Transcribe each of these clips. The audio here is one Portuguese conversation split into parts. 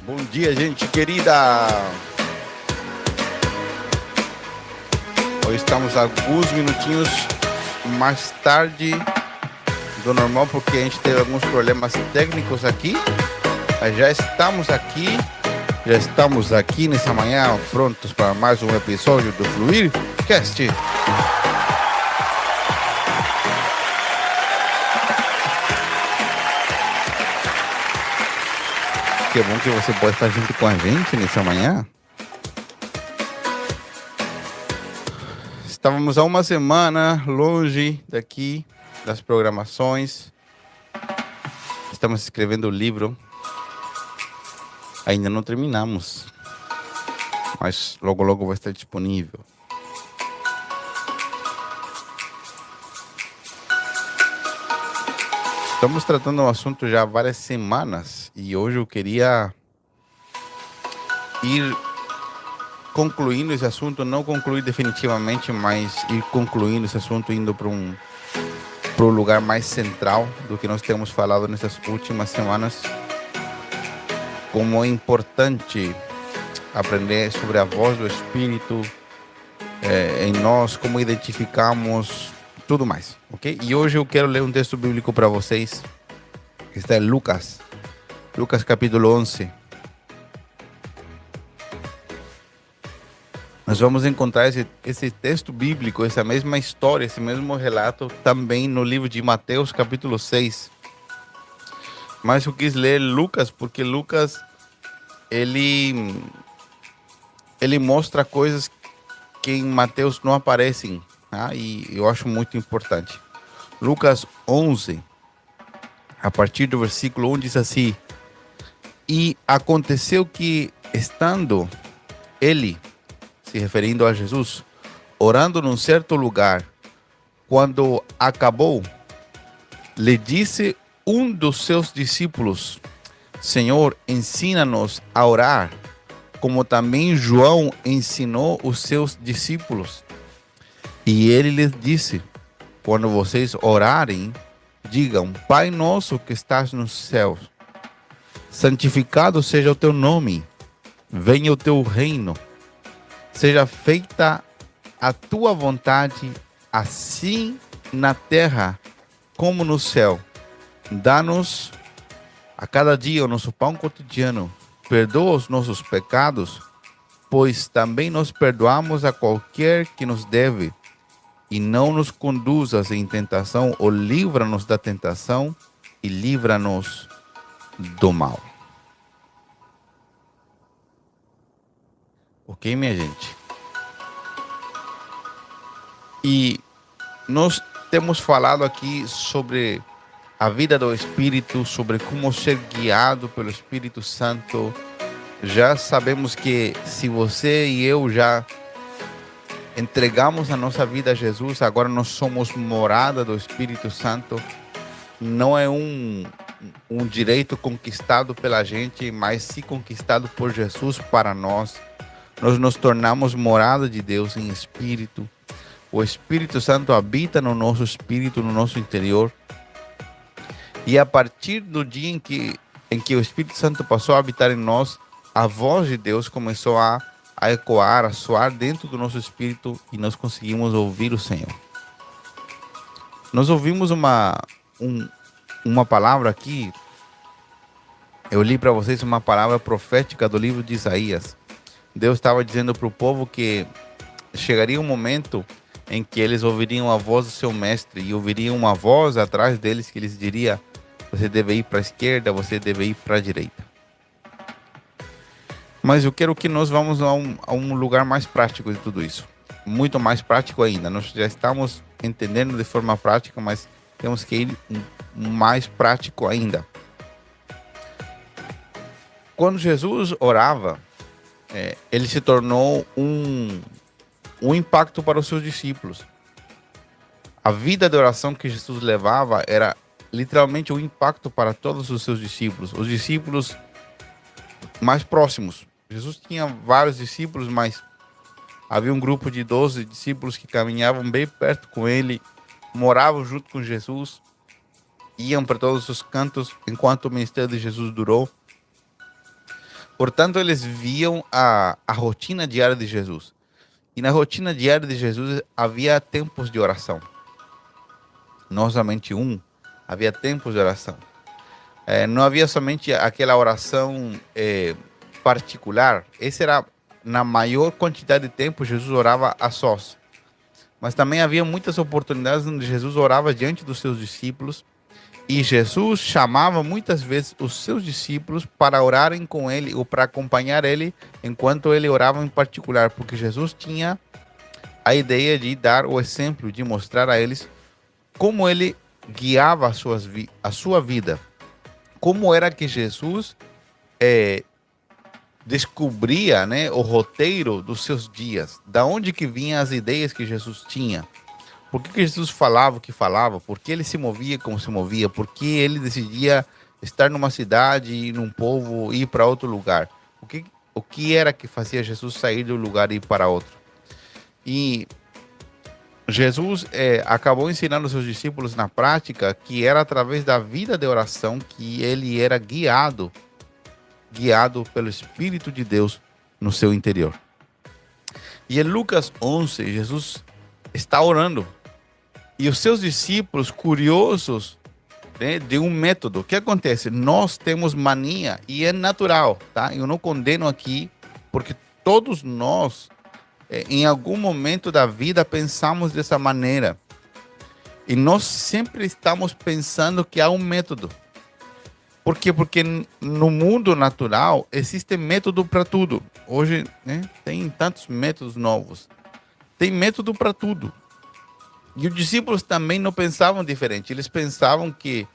Bom dia, gente querida! Hoje estamos alguns minutinhos mais tarde do normal, porque a gente teve alguns problemas técnicos aqui. Mas já estamos aqui nessa manhã, prontos para mais um episódio do Fluircast. Que bom que você pode estar junto com a gente nessa manhã. Estávamos há uma semana longe daqui das programações. Estamos escrevendo o livro. Ainda não terminamos, mas logo logo vai estar disponível. Estamos tratando o assunto já há várias semanas e hoje eu queria ir concluindo esse assunto, não concluir definitivamente, mas ir concluindo esse assunto, indo para um lugar mais central do que nós temos falado nessas últimas semanas. Como é importante aprender sobre a voz do Espírito em nós, como identificamos, tudo mais, ok? E hoje eu quero ler um texto bíblico para vocês, que está em Lucas capítulo 11. Nós vamos encontrar esse texto bíblico, essa mesma história, esse mesmo relato também no livro de Mateus capítulo 6. Mas eu quis ler Lucas porque Lucas ele mostra coisas que em Mateus não aparecem, tá? E eu acho muito importante. Lucas 11, a partir do versículo 1 diz assim: E aconteceu que, estando ele, se referindo a Jesus, orando num certo lugar, quando acabou, lhe disse um dos seus discípulos: Senhor, ensina-nos a orar, como também João ensinou os seus discípulos. E ele lhes disse: quando vocês orarem, digam: Pai nosso que estás nos céus, santificado seja o teu nome, venha o teu reino, seja feita a tua vontade, assim na terra como no céu. Dá-nos a cada dia o nosso pão cotidiano. Perdoa os nossos pecados, pois também nós perdoamos a qualquer que nos deve. E não nos conduzas em tentação, ou livra-nos da tentação e livra-nos do mal. Ok, minha gente? E nós temos falado aqui sobre a vida do Espírito, sobre como ser guiado pelo Espírito Santo. Já sabemos que se você e eu já entregamos a nossa vida a Jesus, agora nós somos morada do Espírito Santo. Não é um direito conquistado pela gente, mas sim conquistado por Jesus para nós. Nós nos tornamos morada de Deus em espírito. O Espírito Santo habita no nosso espírito, no nosso interior. E a partir do dia em que o Espírito Santo passou a habitar em nós, a voz de Deus começou a ecoar, a soar dentro do nosso espírito e nós conseguimos ouvir o Senhor. Nós ouvimos uma palavra aqui. Eu li para vocês uma palavra profética do livro de Isaías. Deus estava dizendo para o povo que chegaria um momento em que eles ouviriam a voz do seu mestre e ouviriam uma voz atrás deles que lhes diria: você deve ir para a esquerda, você deve ir para a direita. Mas eu quero que nós vamos a um lugar mais prático de tudo isso. Muito mais prático ainda. Nós já estamos entendendo de forma prática, mas temos que ir mais prático ainda. Quando Jesus orava, ele se tornou um impacto para os seus discípulos. A vida de oração que Jesus levava era literalmente um impacto para todos os seus discípulos. Os discípulos mais próximos. Jesus tinha vários discípulos, mas havia um grupo de 12 discípulos que caminhavam bem perto com ele, moravam junto com Jesus, iam para todos os cantos enquanto o ministério de Jesus durou. Portanto, eles viam a rotina diária de Jesus. E na rotina diária de Jesus havia tempos de oração. Não somente um, havia tempos de oração. Não havia somente aquela oração particular. Esse era, na maior quantidade de tempo, Jesus orava a sós. Mas também havia muitas oportunidades onde Jesus orava diante dos seus discípulos. E Jesus chamava muitas vezes os seus discípulos para orarem com ele ou para acompanhar ele enquanto ele orava em particular, porque Jesus tinha a ideia de dar o exemplo, de mostrar a eles como ele guiava a sua vida, como era que Jesus descobria, né, o roteiro dos seus dias, da onde que vinham as ideias que Jesus tinha. Por que Jesus falava o que falava? Por que ele se movia como se movia? Por que ele decidia estar numa cidade e num povo e ir para outro lugar? O que era que fazia Jesus sair de um lugar e ir para outro? E Jesus acabou ensinando aos seus discípulos na prática que era através da vida de oração que ele era guiado pelo Espírito de Deus no seu interior. E em Lucas 11, Jesus está orando. E os seus discípulos, curiosos, né, de um método. O que acontece? Nós temos mania e é natural, tá? Eu não condeno aqui, porque todos nós, em algum momento da vida, pensamos dessa maneira. E nós sempre estamos pensando que há um método. Por quê? Porque no mundo natural existe método para tudo. Hoje, né, tem tantos métodos novos. Tem método para tudo. E os discípulos também não pensavam diferente. Eles pensavam que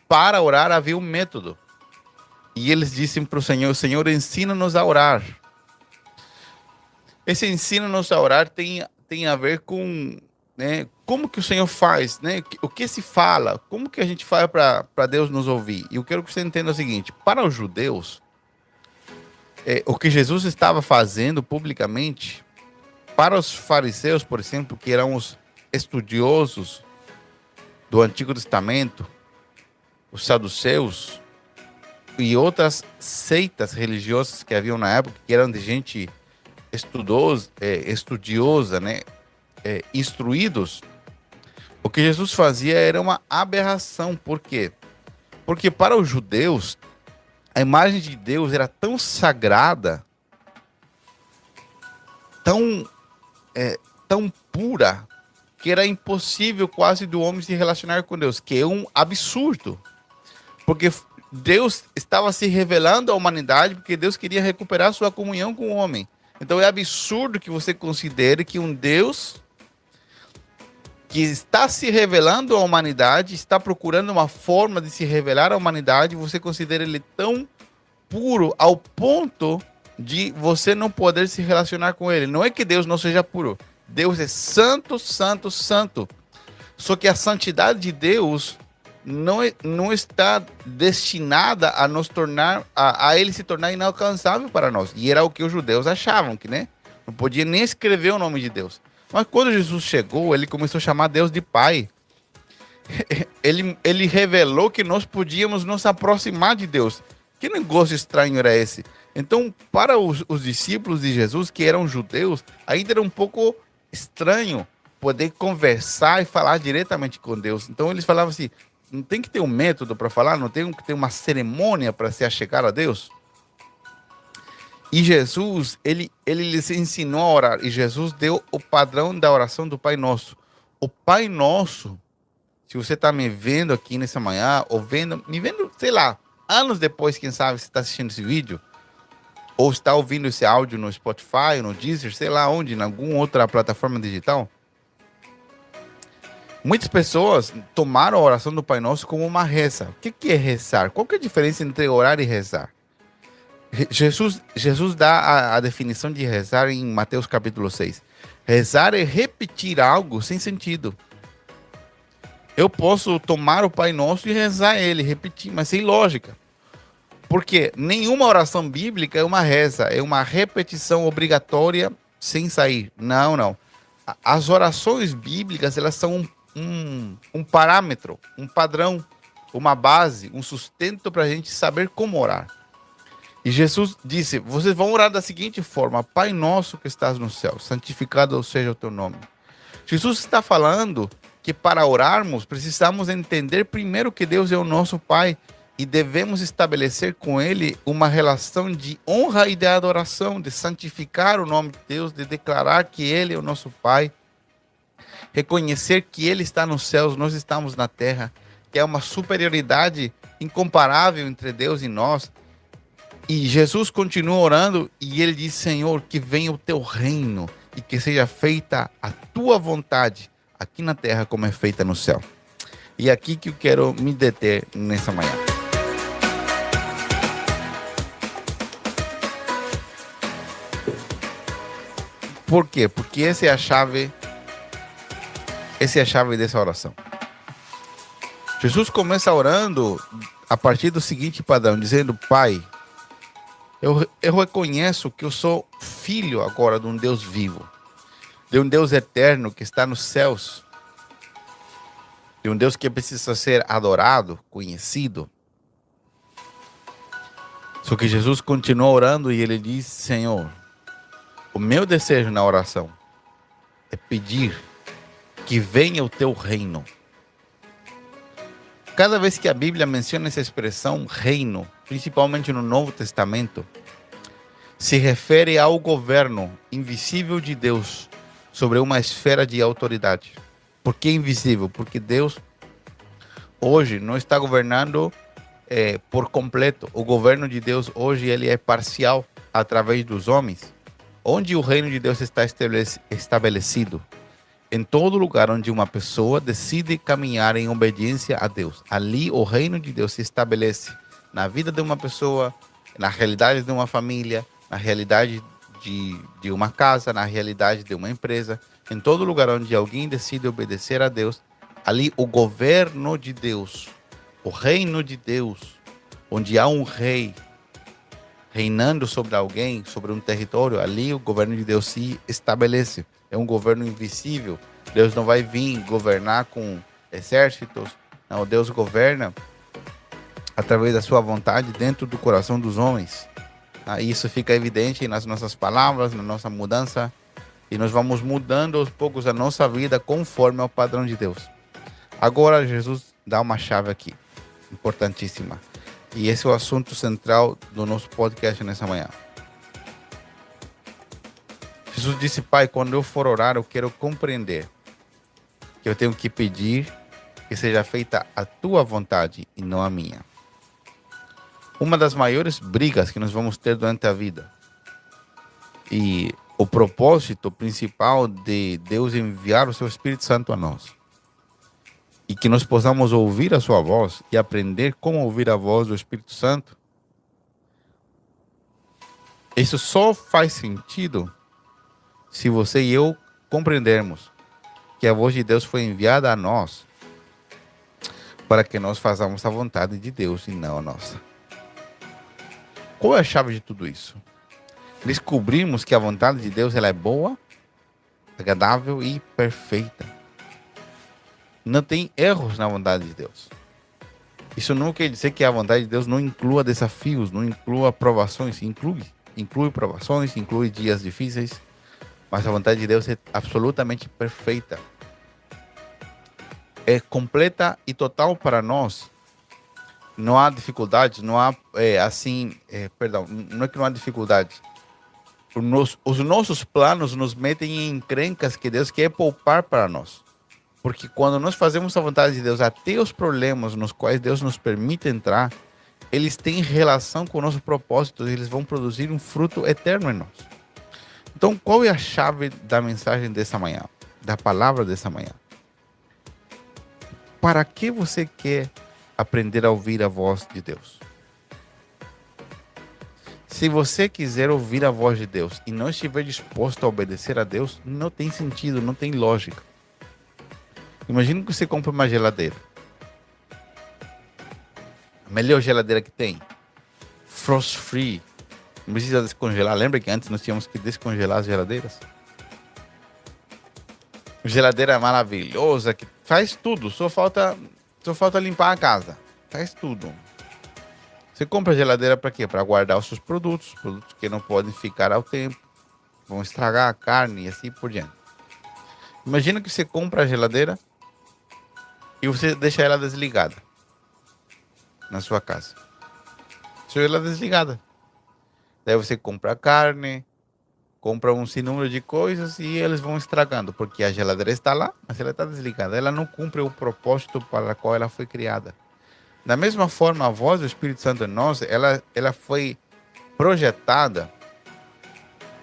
para orar havia um método. E eles disseram para o Senhor: Senhor, ensina-nos a orar. Esse ensina-nos a orar tem a ver com, né, como que o Senhor faz, né? O que se fala, como que a gente faz para Deus nos ouvir. E eu quero que você entenda o seguinte: para os judeus, o que Jesus estava fazendo publicamente, para os fariseus, por exemplo, que eram os estudiosos do Antigo Testamento, os saduceus e outras seitas religiosas que haviam na época, que eram de gente estudiosa, né, instruídos, o que Jesus fazia era uma aberração. Por quê? Porque para os judeus, a imagem de Deus era tão sagrada, tão pura, que era impossível quase do homem se relacionar com Deus, que é um absurdo, porque Deus estava se revelando à humanidade, porque Deus queria recuperar sua comunhão com o homem. Então é absurdo que você considere que um Deus que está se revelando à humanidade, está procurando uma forma de se revelar à humanidade, você considera ele tão puro ao ponto de você não poder se relacionar com ele. Não é que Deus não seja puro. Deus é santo, santo, santo. Só que a santidade de Deus não está destinada a nos tornar, a ele se tornar inalcançável para nós. E era o que os judeus achavam, que, né, não podia nem escrever o nome de Deus. Mas quando Jesus chegou, ele começou a chamar Deus de Pai. Ele revelou que nós podíamos nos aproximar de Deus. Que negócio estranho era esse? Então, para os discípulos de Jesus, que eram judeus, ainda era um pouco estranho poder conversar e falar diretamente com Deus. Então, eles falavam assim: não tem que ter um método para falar, não tem que ter uma cerimônia para se achegar a Deus. E Jesus, ele lhes ensinou a orar. E Jesus deu o padrão da oração do Pai Nosso. O Pai Nosso, se você está me vendo aqui nessa manhã, ou me vendo, sei lá, anos depois, quem sabe, você está assistindo esse vídeo, ou está ouvindo esse áudio no Spotify, no Deezer, sei lá onde, em alguma outra plataforma digital. Muitas pessoas tomaram a oração do Pai Nosso como uma reza. O que é rezar? Qual que é a diferença entre orar e rezar? Jesus dá a definição de rezar em Mateus capítulo 6. Rezar é repetir algo sem sentido. Eu posso tomar o Pai Nosso e rezar ele, repetir, mas sem lógica. Porque nenhuma oração bíblica é uma reza, é uma repetição obrigatória sem sair. Não. As orações bíblicas, elas são um parâmetro, um padrão, uma base, um sustento para a gente saber como orar. E Jesus disse, vocês vão orar da seguinte forma: Pai nosso que estás no céu, santificado seja o teu nome. Jesus está falando que para orarmos, precisamos entender primeiro que Deus é o nosso Pai e devemos estabelecer com Ele uma relação de honra e de adoração, de santificar o nome de Deus, de declarar que Ele é o nosso Pai, reconhecer que Ele está nos céus, nós estamos na terra, que é uma superioridade incomparável entre Deus e nós. E Jesus continua orando e ele diz: Senhor, que venha o teu reino e que seja feita a tua vontade aqui na terra como é feita no céu. E é aqui que eu quero me deter nessa manhã. Por quê? Porque essa é a chave dessa oração. Jesus começa orando a partir do seguinte padrão, dizendo: Pai, eu reconheço que eu sou filho agora de um Deus vivo, de um Deus eterno que está nos céus, de um Deus que precisa ser adorado, conhecido. Só que Jesus continua orando e ele diz: Senhor, o meu desejo na oração é pedir que venha o teu reino. Cada vez que a Bíblia menciona essa expressão reino, principalmente no Novo Testamento, se refere ao governo invisível de Deus sobre uma esfera de autoridade. Por que invisível? Porque Deus hoje não está governando por completo. O governo de Deus hoje ele é parcial através dos homens. Onde o reino de Deus está estabelecido? Em todo lugar onde uma pessoa decide caminhar em obediência a Deus. Ali o reino de Deus se estabelece na vida de uma pessoa, na realidade de uma família, na realidade de uma casa, na realidade de uma empresa. Em todo lugar onde alguém decide obedecer a Deus, ali o governo de Deus, o reino de Deus, onde há um rei reinando sobre alguém, sobre um território, ali o governo de Deus se estabelece. É um governo invisível. Deus não vai vir governar com exércitos. Não, Deus governa através da sua vontade dentro do coração dos homens. Isso fica evidente nas nossas palavras, na nossa mudança. E nós vamos mudando aos poucos a nossa vida conforme ao padrão de Deus. Agora Jesus dá uma chave aqui, importantíssima. E esse é o assunto central do nosso podcast nessa manhã. Jesus disse: Pai, quando eu for orar, eu quero compreender que eu tenho que pedir que seja feita a tua vontade e não a minha. Uma das maiores brigas que nós vamos ter durante a vida e o propósito principal de Deus enviar o seu Espírito Santo a nós e que nós possamos ouvir a sua voz e aprender como ouvir a voz do Espírito Santo, isso só faz sentido se você e eu compreendermos que a voz de Deus foi enviada a nós para que nós façamos a vontade de Deus e não a nossa. Qual é a chave de tudo isso? Descobrimos que a vontade de Deus ela é boa, agradável e perfeita. Não tem erros na vontade de Deus. Isso não quer dizer que a vontade de Deus não inclua desafios, não inclua provações. Inclui provações, inclui dias difíceis. Mas a vontade de Deus é absolutamente perfeita. É completa e total para nós. Não há dificuldades, não há não é que não há dificuldades. Os nossos planos nos metem em encrencas que Deus quer poupar para nós. Porque quando nós fazemos a vontade de Deus, até os problemas nos quais Deus nos permite entrar, eles têm relação com o nosso propósito, eles vão produzir um fruto eterno em nós. Então, qual é a chave da mensagem dessa manhã, da palavra dessa manhã? Para que você quer aprender a ouvir a voz de Deus? Se você quiser ouvir a voz de Deus e não estiver disposto a obedecer a Deus, não tem sentido, não tem lógica. Imagina que você compra uma geladeira. A melhor geladeira que tem. Frost free. Não precisa descongelar. Lembra que antes nós tínhamos que descongelar as geladeiras? Geladeira maravilhosa que faz tudo. Só falta limpar a casa. Faz tudo. Você compra a geladeira para quê? Para guardar os seus produtos que não podem ficar ao tempo, vão estragar a carne e assim por diante. Imagina que você compra a geladeira e você deixa ela desligada na sua casa. Deixa ela desligada. Daí você compra a carne, compra um sinnúmero de coisas e eles vão estragando, porque a geladeira está lá, mas ela está desligada. Ela não cumpre o propósito para o qual ela foi criada. Da mesma forma, a voz do Espírito Santo em nós, ela foi projetada,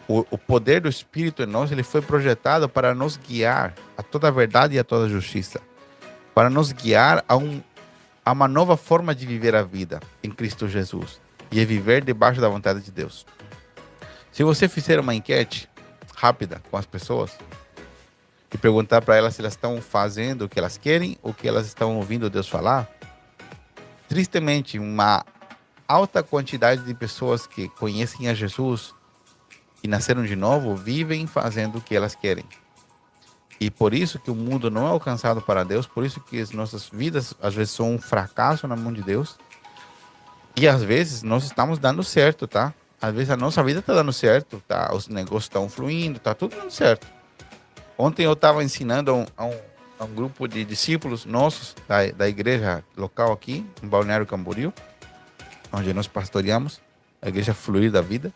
o poder do Espírito em nós, ele foi projetado para nos guiar a toda a verdade e a toda a justiça, para nos guiar a uma nova forma de viver a vida em Cristo Jesus e é viver debaixo da vontade de Deus. Se você fizer uma enquete rápida com as pessoas e perguntar para elas se elas estão fazendo o que elas querem ou que elas estão ouvindo Deus falar, tristemente, uma alta quantidade de pessoas que conhecem a Jesus e nasceram de novo vivem fazendo o que elas querem. E por isso que o mundo não é alcançado para Deus, por isso que as nossas vidas às vezes são um fracasso na mão de Deus. E às vezes nós estamos dando certo, tá? Às vezes a nossa vida está dando certo, tá? Os negócios estão fluindo, tá tudo dando certo. Ontem eu estava ensinando a um grupo de discípulos nossos da igreja local aqui, em Balneário Camboriú, onde nós pastoreamos, a igreja Fluir da Vida.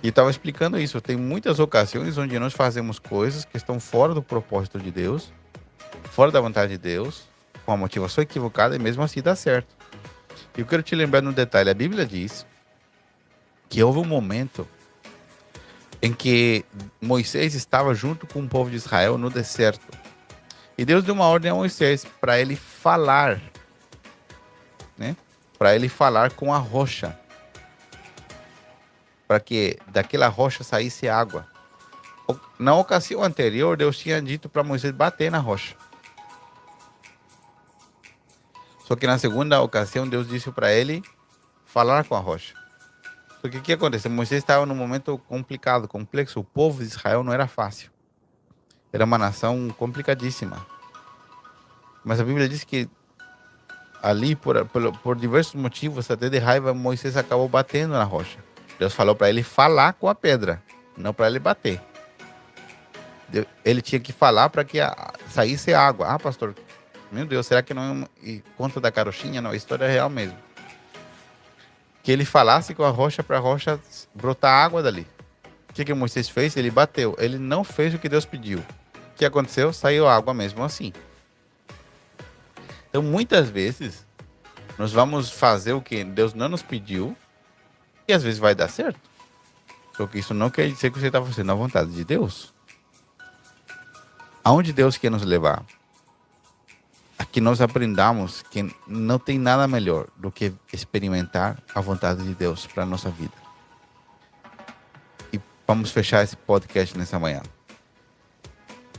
E estava explicando isso. Tem muitas ocasiões onde nós fazemos coisas que estão fora do propósito de Deus, fora da vontade de Deus, com a motivação equivocada e mesmo assim dá certo. E eu quero te lembrar no detalhe, a Bíblia diz que houve um momento em que Moisés estava junto com o povo de Israel no deserto. E Deus deu uma ordem a Moisés para ele falar, né? Para ele falar com a rocha, para que daquela rocha saísse água. Na ocasião anterior, Deus tinha dito para Moisés bater na rocha. Só que na segunda ocasião, Deus disse para ele falar com a rocha. Só que o que aconteceu? Moisés estava num momento complicado, complexo. O povo de Israel não era fácil. Era uma nação complicadíssima. Mas a Bíblia diz que ali, por diversos motivos, até de raiva, Moisés acabou batendo na rocha. Deus falou para ele falar com a pedra, não para ele bater. Ele tinha que falar para que saísse água. Ah, pastor, meu Deus, será que não é conta da carochinha? Não, a história é real mesmo. Que ele falasse com a rocha para a rocha brotar água dali. O que Moisés fez? Ele bateu. Ele não fez o que Deus pediu. O que aconteceu? Saiu água mesmo assim. Então, muitas vezes, nós vamos fazer o que Deus não nos pediu e às vezes vai dar certo. Só que isso não quer dizer que você está fazendo a vontade de Deus. Aonde Deus quer nos levar? A que nós aprendamos que não tem nada melhor do que experimentar a vontade de Deus para a nossa vida. E vamos fechar esse podcast nessa manhã.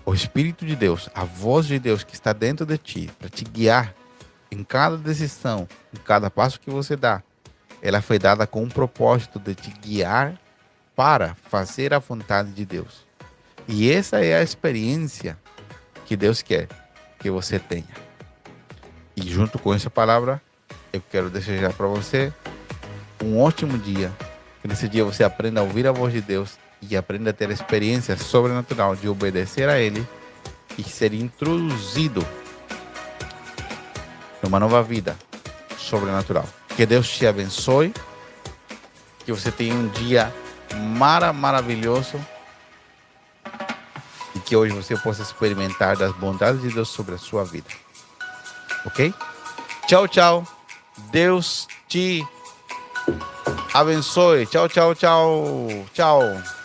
O Espírito de Deus, a voz de Deus que está dentro de ti, para te guiar em cada decisão, em cada passo que você dá, ela foi dada com um propósito de te guiar para fazer a vontade de Deus. E essa é a experiência que Deus quer que você tenha. E junto com essa palavra, eu quero desejar para você um ótimo dia. Que nesse dia você aprenda a ouvir a voz de Deus e aprenda a ter a experiência sobrenatural de obedecer a Ele e ser introduzido numa nova vida sobrenatural. Que Deus te abençoe. Que você tenha um dia maravilhoso. E que hoje você possa experimentar das bondades de Deus sobre a sua vida. Ok? Tchau, tchau. Deus te abençoe. Tchau, tchau, tchau. Tchau.